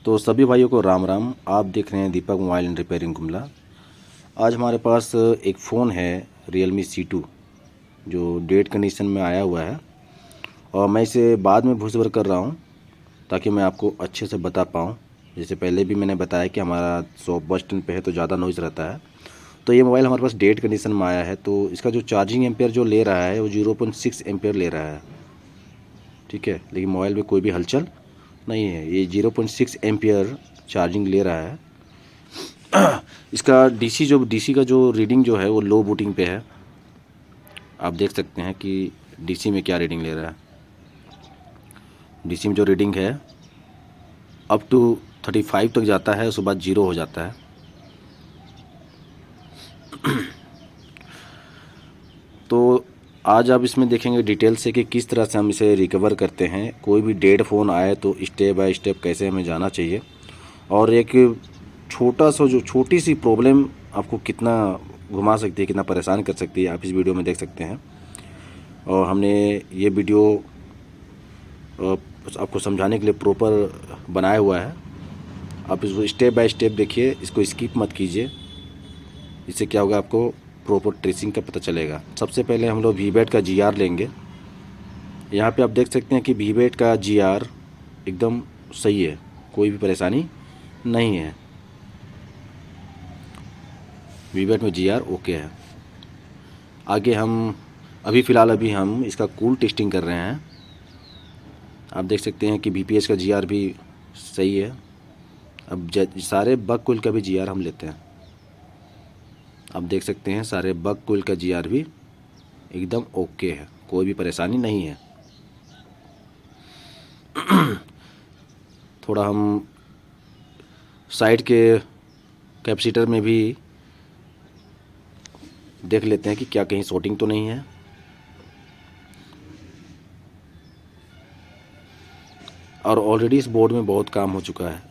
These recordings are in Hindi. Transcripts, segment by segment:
तो सभी भाइयों को राम राम। आप देख रहे हैं दीपक मोबाइल एंड रिपेयरिंग गुमला। आज हमारे पास एक फ़ोन है Realme C2 जो डेड कंडीशन में आया हुआ है, और मैं इसे बाद में वॉइस ओवर कर रहा हूँ ताकि मैं आपको अच्छे से बता पाऊँ। जैसे पहले भी मैंने बताया कि हमारा शॉप बस स्टैंड पे है तो ज़्यादा नॉइज़ रहता है। तो ये मोबाइल हमारे पास डेड कंडीशन में आया है, तो इसका जो चार्जिंग एम्पेयर जो ले रहा है वो 0.6 एम्पेयर ले रहा है। ठीक है, लेकिन मोबाइल में कोई भी हलचल नहीं है। ये 0.6 एम्पियर चार्जिंग ले रहा है। इसका डीसी का जो रीडिंग जो है वो लो बूटिंग पे है। आप देख सकते हैं कि डीसी में क्या रीडिंग ले रहा है। डीसी में जो रीडिंग है अप टू 35 तक जाता है, उसके बाद 0 हो जाता है। तो आज आप इसमें देखेंगे डिटेल से कि किस तरह से हम इसे रिकवर करते हैं। कोई भी डेड फ़ोन आए तो स्टेप बाय स्टेप कैसे हमें जाना चाहिए, और एक छोटा सा जो छोटी सी प्रॉब्लम आपको कितना घुमा सकती है, कितना परेशान कर सकती है, आप इस वीडियो में देख सकते हैं। और हमने ये वीडियो आपको समझाने के लिए प्रॉपर बनाया हुआ है। आप इसको स्टेप बाय स्टेप देखिए, इसको स्किप मत कीजिए। इससे क्या होगा, आपको प्रॉपर ट्रेसिंग का पता चलेगा। सबसे पहले हम लोग वीबेट का GR लेंगे। यहाँ पे आप देख सकते हैं कि वीबेट का GR एकदम सही है, कोई भी परेशानी नहीं है। वीबेट में GR ओके है। आगे हम अभी हम इसका कूल टेस्टिंग कर रहे हैं। आप देख सकते हैं कि BPH का GR भी सही है। अब सारे बग कूल का भी GR हम लेते हैं। आप देख सकते हैं सारे बग कूल का GR भी एकदम ओके है, कोई भी परेशानी नहीं है। थोड़ा हम साइड के कैपेसिटर में भी देख लेते हैं कि क्या कहीं शॉर्टिंग तो नहीं है। और ऑलरेडी इस बोर्ड में बहुत काम हो चुका है।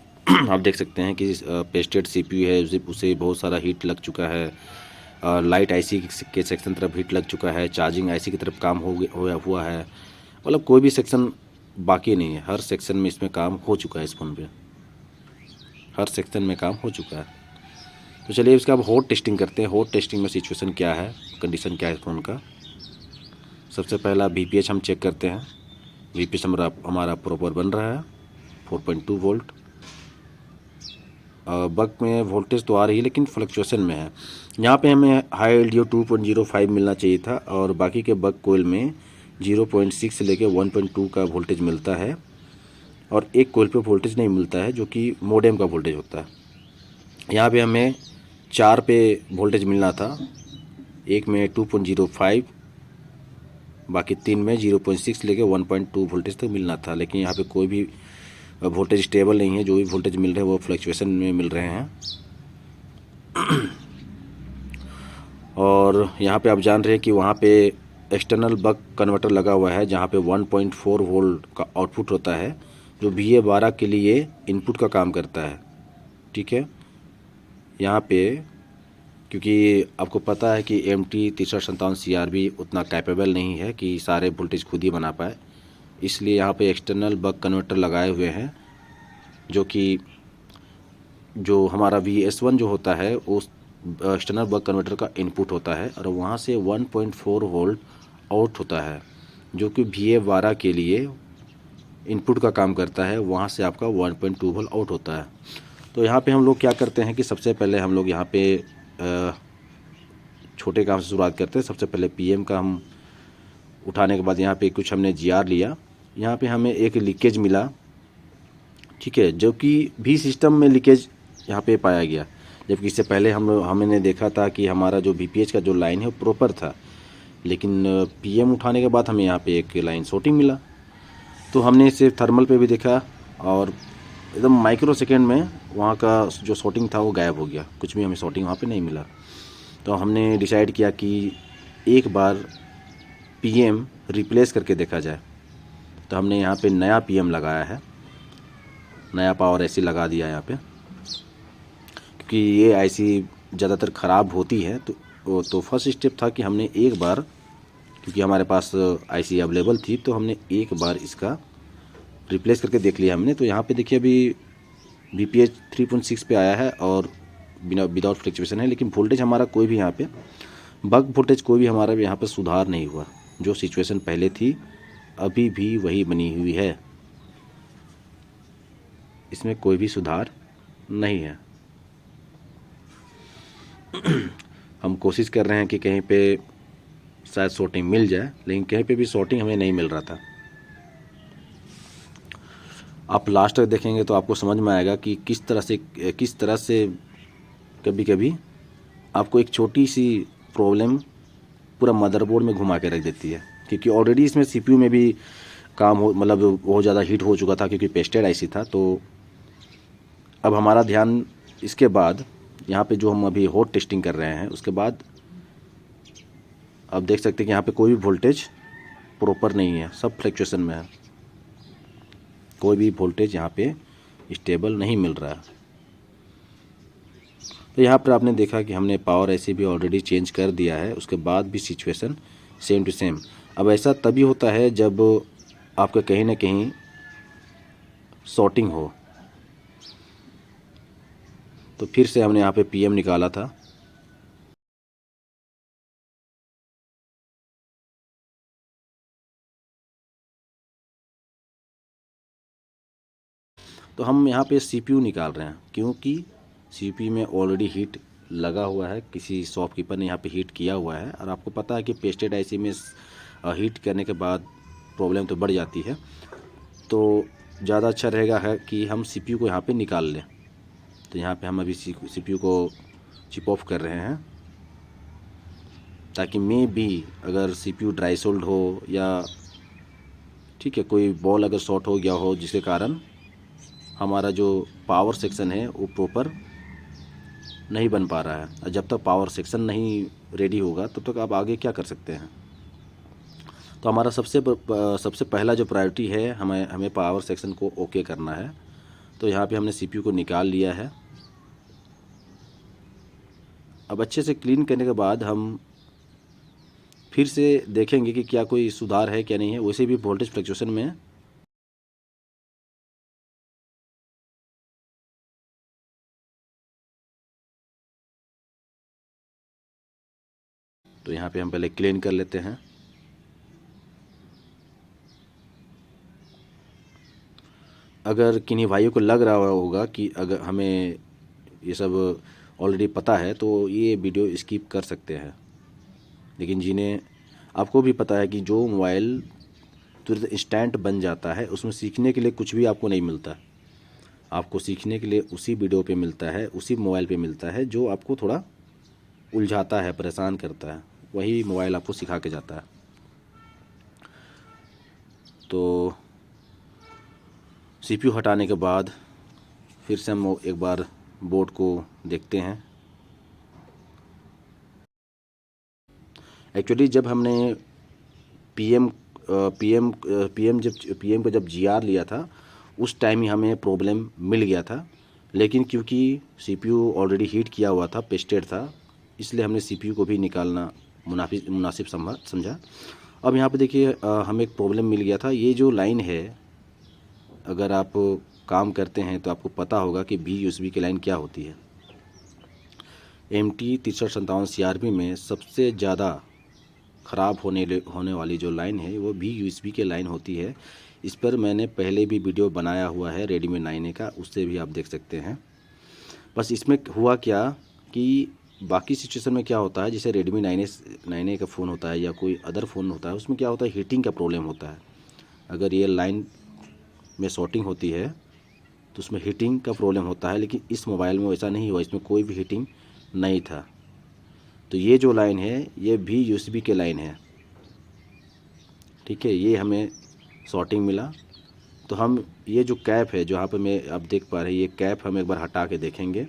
आप देख सकते हैं कि पेस्टेड CPU है, उसे बहुत सारा हीट लग चुका है। लाइट IC के सेक्शन तरफ हीट लग चुका है। चार्जिंग IC की तरफ काम हुआ है। मतलब कोई भी सेक्शन बाकी नहीं है, हर सेक्शन में इसमें काम हो चुका है। इस फ़ोन पे हर सेक्शन में काम हो चुका है। तो चलिए इसका अब हॉट टेस्टिंग करते हैं। हॉट टेस्टिंग में सिचुएशन क्या है, कंडीशन क्या है फ़ोन का। सबसे पहला BPH हम चेक करते हैं। BPH हमारा प्रॉपर बन रहा है 4.2 वोल्ट। बक में वोल्टेज तो आ रही है लेकिन फ्लक्चुएशन में है। यहाँ पे हमें हाई LDO 2.05 मिलना चाहिए था, और बाकी के बक कोयल में 0.6 से लेके 1.2 का वोल्टेज मिलता है, और एक कोयल पे वोल्टेज नहीं मिलता है जो कि मोडेम का वोल्टेज होता है। यहाँ पे हमें 4 पे वोल्टेज मिलना था, एक में 2.05, बाकी 3 में 0.6 लेके 1.2 वोल्टेज तक मिलना था। लेकिन यहाँ पे कोई भी वोल्टेज स्टेबल नहीं है, जो भी वोल्टेज मिल रहे हैं वो फ्लक्चुएशन में मिल रहे हैं। और यहाँ पे आप जान रहे हैं कि वहाँ पे एक्सटर्नल बक कन्वर्टर लगा हुआ है, जहाँ पे 1.4 वोल्ट का आउटपुट होता है, जो VA12 के लिए इनपुट का काम करता है। ठीक है, यहाँ पे क्योंकि आपको पता है कि MT6357 CRB उतना कैपेबल नहीं है कि सारे वोल्टेज खुद ही बना पाए, इसलिए यहाँ पे एक्सटर्नल बक कन्वर्टर लगाए हुए हैं, जो हमारा VS1 जो होता है उस एक्सटर्नल बक कन्वर्टर का इनपुट होता है, और वहाँ से 1.4 वोल्ट आउट होता है, जो कि VA12 के लिए इनपुट का काम करता है। वहाँ से आपका 1.2 वोल्ट आउट होता है। तो यहाँ पे हम लोग क्या करते हैं कि सबसे पहले हम लोग यहाँ पे छोटे काम से शुरुआत करते हैं। सबसे पहले PM का हम उठाने के बाद यहाँ पे कुछ हमने GR लिया। यहाँ पे हमें एक लीकेज मिला, ठीक है, जो कि भी सिस्टम में लीकेज यहाँ पे पाया गया, जबकि इससे पहले हमने देखा था कि हमारा जो BPH का जो लाइन है वो प्रॉपर था। लेकिन PM उठाने के बाद हमें यहाँ पे एक लाइन शॉर्टिंग मिला। तो हमने इसे थर्मल पे भी देखा, और एकदम माइक्रो सेकेंड में वहाँ का जो शॉर्टिंग था वो गायब हो गया, कुछ भी हमें शॉर्टिंग वहाँ पे नहीं मिला। तो हमने डिसाइड किया कि एक बार PM रिप्लेस करके देखा जाए। तो हमने यहाँ पे नया PM लगाया है, नया पावर IC लगा दिया यहाँ पे, क्योंकि ये IC ज़्यादातर ख़राब होती है। तो फर्स्ट स्टेप था कि हमने एक बार, क्योंकि हमारे पास IC अवेलेबल थी, तो हमने एक बार इसका रिप्लेस करके देख लिया हमने। तो यहाँ पे देखिए अभी VPH 3.6 पे आया है और बिना विदाउट फ्लक्चुएशन है, लेकिन वोल्टेज हमारा कोई भी यहाँ पे बक वोल्टेज कोई भी हमारा यहाँ पे सुधार नहीं हुआ। जो सिचुएशन पहले थी अभी भी वही बनी हुई है, इसमें कोई भी सुधार नहीं है। हम कोशिश कर रहे हैं कि कहीं पे शायद शॉर्टिंग मिल जाए, लेकिन कहीं पे भी शॉर्टिंग हमें नहीं मिल रहा था। आप लास्ट तक देखेंगे तो आपको समझ में आएगा कि किस तरह से कभी कभी आपको एक छोटी सी प्रॉब्लम पूरा मदरबोर्ड में घुमा के रख देती है। क्योंकि ऑलरेडी इसमें CPU में भी काम हो, मतलब बहुत ज़्यादा हीट हो चुका था क्योंकि पेस्टेड IC था। तो अब हमारा ध्यान इसके बाद यहाँ पे जो हम अभी हॉट टेस्टिंग कर रहे हैं उसके बाद आप देख सकते हैं कि यहाँ पे कोई भी वोल्टेज प्रॉपर नहीं है, सब फ्लक्चुएशन में है, कोई भी वोल्टेज यहाँ पे स्टेबल नहीं मिल रहा है। तो यहाँ पर आपने देखा कि हमने पावर IC भी ऑलरेडी चेंज कर दिया है, उसके बाद भी सिचुएशन सेम टू सेम। अब ऐसा तभी होता है जब आपका कहीं ना कहीं शॉर्टिंग हो। तो फिर से हमने यहाँ पे PM निकाला था, तो हम यहाँ पे CPU निकाल रहे हैं क्योंकि CPU में ऑलरेडी हीट लगा हुआ है, किसी शॉपकीपर ने यहाँ पे हीट किया हुआ है। और आपको पता है कि पेस्टेड IC में हीट करने के बाद प्रॉब्लम तो बढ़ जाती है, तो ज़्यादा अच्छा रहेगा है कि हम CPU को यहाँ पे निकाल लें। तो यहाँ पे हम अभी CPU को चिप ऑफ कर रहे हैं, ताकि मे भी अगर CPU ड्राई सोल्ड हो या ठीक है कोई बॉल अगर शॉर्ट हो गया हो जिसके कारण हमारा जो पावर सेक्शन है वो प्रॉपर नहीं बन पा रहा है। और जब तक पावर सेक्शन नहीं रेडी होगा तब तक आप आगे क्या कर सकते हैं। तो हमारा सबसे पहला जो प्रायोरिटी है हमें पावर सेक्शन को ओके करना है। तो यहाँ पे हमने CPU को निकाल लिया है। अब अच्छे से क्लीन करने के बाद हम फिर से देखेंगे कि क्या कोई सुधार है क्या नहीं है। वैसे भी वोल्टेज फ्लक्चुएशन में तो यहाँ पे हम पहले क्लीन कर लेते हैं। अगर किन्हीं भाइयों को लग रहा होगा कि अगर हमें ये सब ऑलरेडी पता है तो ये वीडियो स्किप कर सकते हैं, लेकिन जिन्हें आपको भी पता है कि जो मोबाइल तुरंत इंस्टेंट बन जाता है उसमें सीखने के लिए कुछ भी आपको नहीं मिलता। आपको सीखने के लिए उसी वीडियो पे मिलता है, उसी मोबाइल पे मिलता है जो आपको थोड़ा उलझाता है, परेशान करता है, वही मोबाइल आपको सिखा के जाता है। तो CPU हटाने के बाद फिर से हम एक बार बोर्ड को देखते हैं। एक्चुअली जब हमने PM को जब GR लिया था उस टाइम ही हमें प्रॉब्लम मिल गया था, लेकिन क्योंकि CPU ऑलरेडी हीट किया हुआ था, पेस्टेड था, इसलिए हमने CPU को भी निकालना मुनासिब समझा। अब यहाँ पे देखिए हमें एक प्रॉब्लम मिल गया था। ये जो लाइन है, अगर आप काम करते हैं तो आपको पता होगा कि VUSB की लाइन क्या होती है। MT 6357 CRB में सबसे ज़्यादा ख़राब होने वाली जो लाइन है वो VUSB की लाइन होती है। इस पर मैंने पहले भी वीडियो बनाया हुआ है Redmi 9A का, उससे भी आप देख सकते हैं। बस इसमें हुआ क्या कि बाकी सिचुएशन में क्या होता है, जैसे Redmi 9A का फ़ोन होता है या कोई अदर फ़ोन होता है, उसमें क्या होता है, हीटिंग का प्रॉब्लम होता है। अगर ये लाइन में शॉर्टिंग होती है तो उसमें हीटिंग का प्रॉब्लम होता है, लेकिन इस मोबाइल में वैसा नहीं हुआ, इसमें कोई भी हीटिंग नहीं था। तो ये जो लाइन है ये VUSB के लाइन है, ठीक है। ये हमें शॉर्टिंग मिला। तो हम ये जो कैप है जो यहाँ पे मैं आप देख पा रहे हैं, ये कैप हम एक बार हटा के देखेंगे,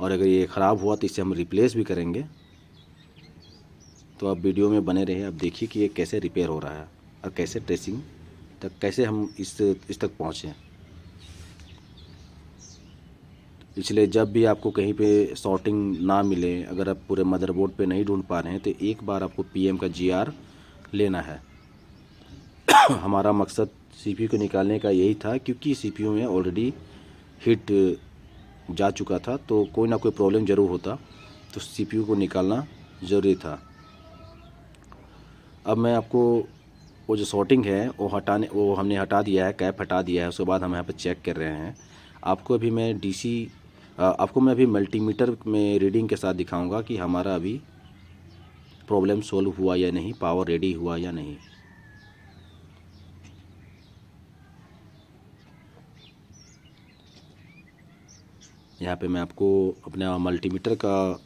और अगर ये ख़राब हुआ तो इसे हम रिप्लेस भी करेंगे। तो आप वीडियो में बने रहिए, आप देखिए कि ये कैसे रिपेयर हो रहा है और कैसे ट्रेसिंग तक, कैसे हम इस तक पहुँचें। इसलिए जब भी आपको कहीं पे शॉर्टिंग ना मिले, अगर आप पूरे मदरबोर्ड पे नहीं ढूंढ पा रहे हैं, तो एक बार आपको PM का GR लेना है। हमारा मकसद CPU को निकालने का यही था, क्योंकि CPU में ऑलरेडी हीट जा चुका था, तो कोई ना कोई प्रॉब्लम ज़रूर होता, तो CPU को निकालना ज़रूरी था। अब मैं आपको वो जो शॉर्टिंग है वो हमने हटा दिया है, कैप हटा दिया है। उसके बाद हम यहाँ पर चेक कर रहे हैं। आपको मैं अभी मल्टीमीटर में रीडिंग के साथ दिखाऊंगा कि हमारा अभी प्रॉब्लम सोल्व हुआ या नहीं, पावर रेडी हुआ या नहीं। यहाँ पे मैं आपको अपना मल्टीमीटर का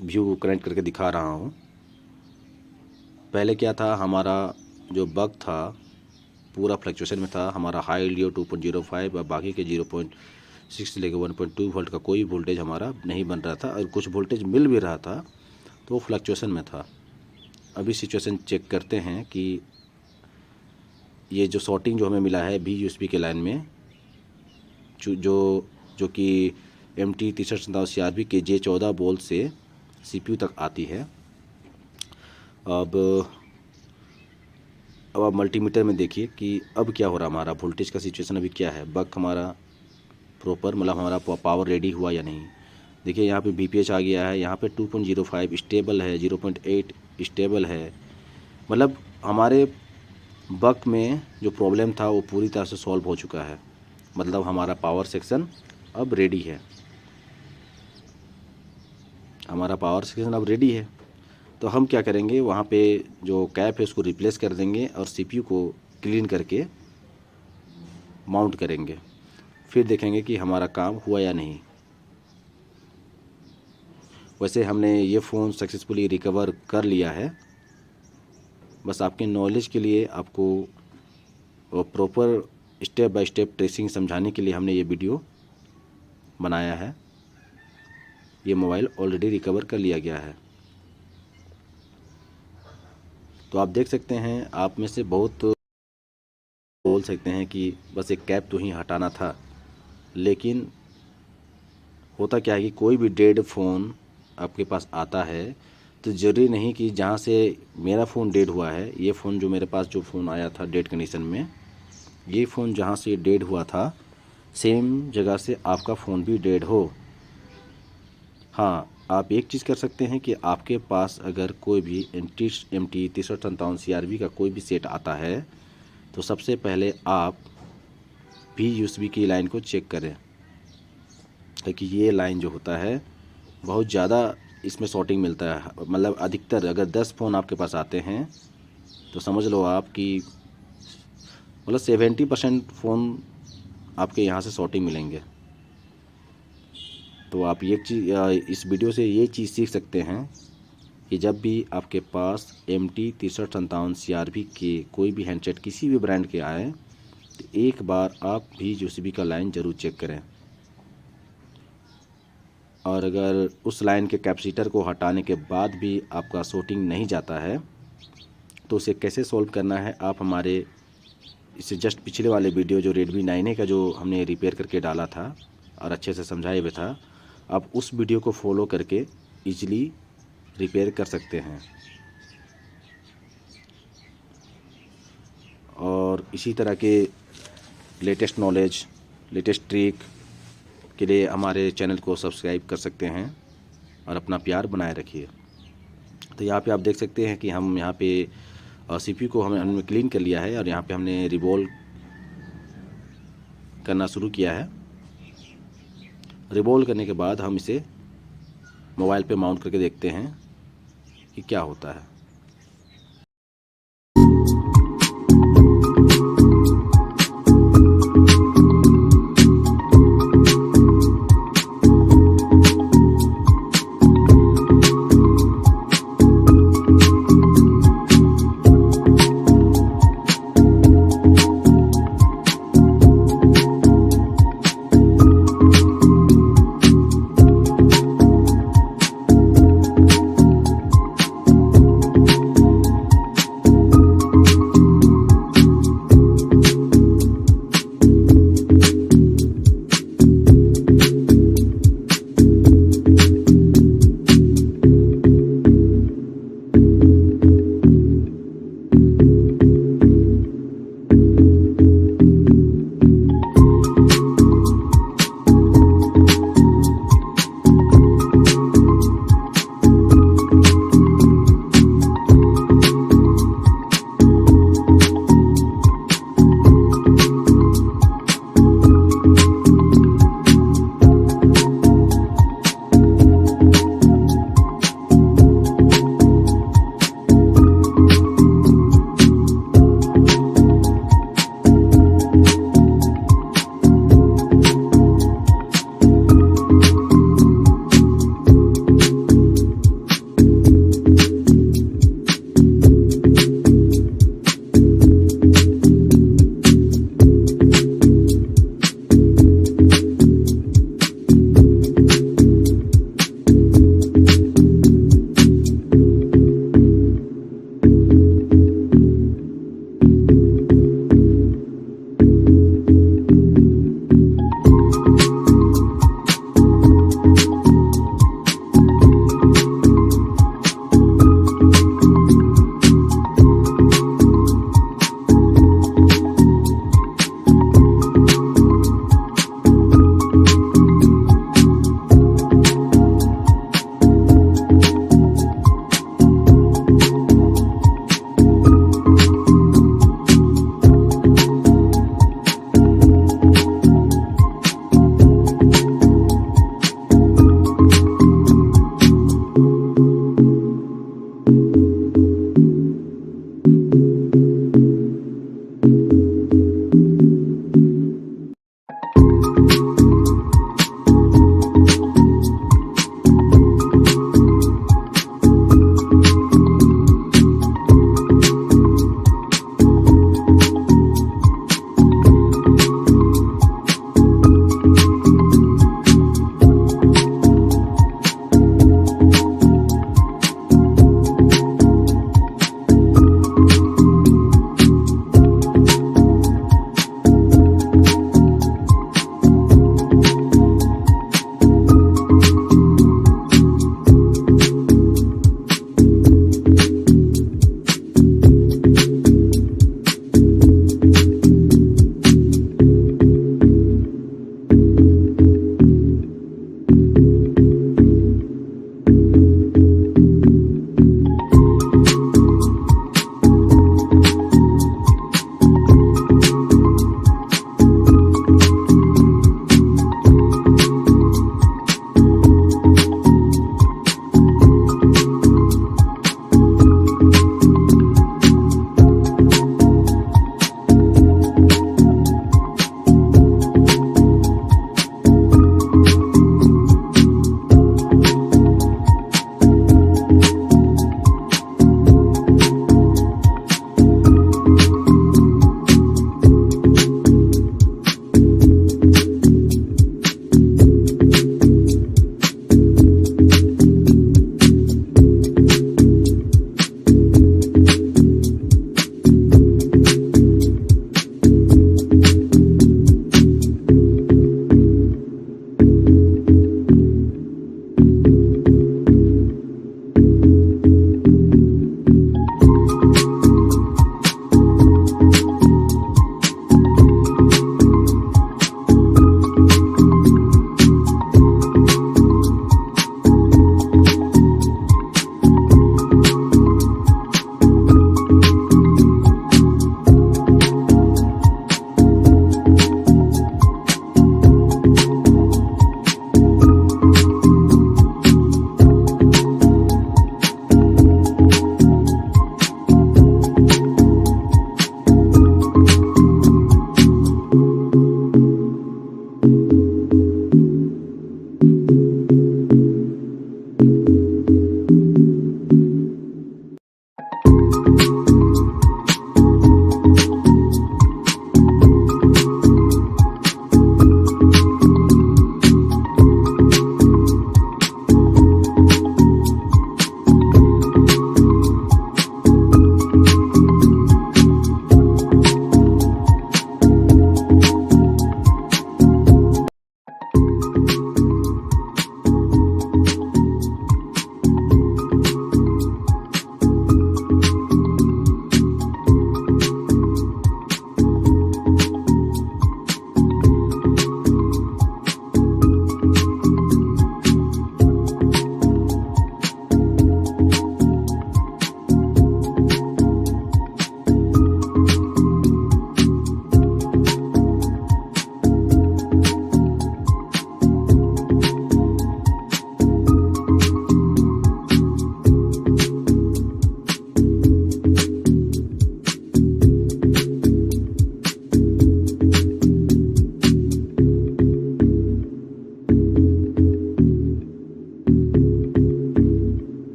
व्यू कनेक्ट करके दिखा रहा हूँ। पहले क्या था, हमारा जो बग था पूरा फ्लक्चुएशन में था। हमारा हाई एलडीओ 2.05 और बाकी के 0.6 से लेकर 1.2 वोल्ट का कोई वोल्टेज हमारा नहीं बन रहा था, और कुछ वोल्टेज मिल भी रहा था तो वो फ्लक्चुएशन में था। अभी सिचुएशन चेक करते हैं कि ये जो शॉर्टिंग जो हमें मिला है VUSB के लाइन में, जो कि MT 63 CRB के J14 बोल्ट से CPU तक आती है। अब आप मल्टीमीटर में देखिए कि अब क्या हो रहा है, हमारा वोल्टेज का सिचुएशन अभी क्या है, बग हमारा प्रॉपर मतलब हमारा पावर रेडी हुआ या नहीं। देखिए यहाँ पे BPH आ गया है, यहाँ पे 2.05 स्टेबल है, 0.8 स्टेबल है। मतलब हमारे बग में जो प्रॉब्लम था वो पूरी तरह से सॉल्व हो चुका है। मतलब हमारा पावर सेक्शन अब रेडी है, हमारा पावर सेक्शन अब रेडी है। तो हम क्या करेंगे, वहाँ पे जो कैप है उसको रिप्लेस कर देंगे और CPU को क्लीन करके माउंट करेंगे। फिर देखेंगे कि हमारा काम हुआ या नहीं। वैसे हमने ये फ़ोन सक्सेसफुली रिकवर कर लिया है। बस आपके नॉलेज के लिए, आपको proper step by step tracing समझाने के लिए हमने ये वीडियो बनाया है। ये मोबाइल ऑलरेडी रिकवर कर लिया गया है। तो आप देख सकते हैं, आप में से बहुत बोल सकते हैं कि बस एक कैप तो ही हटाना था, लेकिन होता क्या है कि कोई भी डेड फ़ोन आपके पास आता है तो ज़रूरी नहीं कि जहाँ से मेरा फ़ोन डेड हुआ है, ये फ़ोन जो मेरे पास जो फ़ोन आया था डेड कंडीशन में, ये फ़ोन जहाँ से डेड हुआ था सेम जगह से आपका फ़ोन भी डेड हो। हाँ, आप एक चीज़ कर सकते हैं कि आपके पास अगर कोई भी MT 6357 CRB का कोई भी सेट आता है तो सबसे पहले आप VUSB की लाइन को चेक करें, क्योंकि ये लाइन जो होता है बहुत ज़्यादा इसमें शॉर्टिंग मिलता है। मतलब अधिकतर अगर 10 फ़ोन आपके पास आते हैं तो समझ लो आप कि मतलब 70% फ़ोन आपके यहाँ से शॉर्टिंग मिलेंगे। तो आप ये चीज़ इस वीडियो से ये चीज़ सीख सकते हैं कि जब भी आपके पास MT 6357 CRB के कोई भी हैंडसेट किसी भी ब्रांड के आए तो एक बार आप VUSB का लाइन ज़रूर चेक करें। और अगर उस लाइन के कैपेसिटर को हटाने के बाद भी आपका शॉर्टिंग नहीं जाता है तो उसे कैसे सॉल्व करना है, आप हमारे इससे जस्ट पिछले वाले वीडियो जो Redmi 9A का जो हमने रिपेयर करके डाला था और अच्छे से समझाए हुए था, आप उस वीडियो को फॉलो करके इजीली रिपेयर कर सकते हैं। और इसी तरह के लेटेस्ट नॉलेज, लेटेस्ट ट्रिक के लिए हमारे चैनल को सब्सक्राइब कर सकते हैं और अपना प्यार बनाए रखिए। तो यहाँ पे आप देख सकते हैं कि हम यहाँ पे CPU को हमने क्लीन कर लिया है और यहाँ पे हमने रिवॉल्व करना शुरू किया है। रिवॉल्व करने के बाद हम इसे मोबाइल पे माउंट करके देखते हैं कि क्या होता है।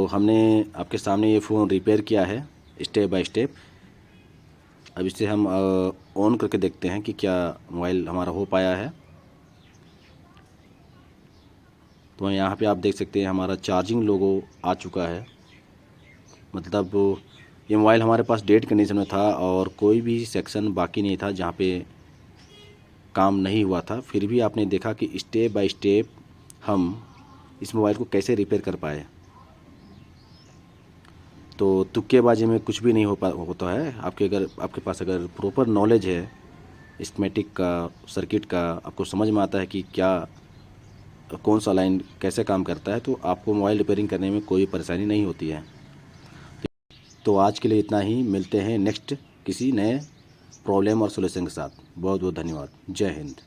हमने आपके सामने ये फ़ोन रिपेयर किया है स्टेप बाय स्टेप। अब इसे हम ऑन करके देखते हैं कि क्या मोबाइल हमारा हो पाया है। तो यहाँ पे आप देख सकते हैं हमारा चार्जिंग लोगो आ चुका है। मतलब ये मोबाइल हमारे पास डेड कंडीशन में था और कोई भी सेक्शन बाकी नहीं था जहाँ पे काम नहीं हुआ था। फिर भी आपने देखा कि स्टेप बाय स्टेप हम इस मोबाइल को कैसे रिपेयर कर पाए। तो तुक्केबाजी में कुछ भी नहीं होता है। आपके पास अगर प्रॉपर नॉलेज है स्कीमेटिक का, सर्किट का, आपको समझ में आता है कि क्या कौन सा लाइन कैसे काम करता है, तो आपको मोबाइल रिपेयरिंग करने में कोई परेशानी नहीं होती है। तो आज के लिए इतना ही। मिलते हैं नेक्स्ट किसी नए प्रॉब्लम और सॉल्यूशन के साथ। बहुत बहुत धन्यवाद। जय हिंद।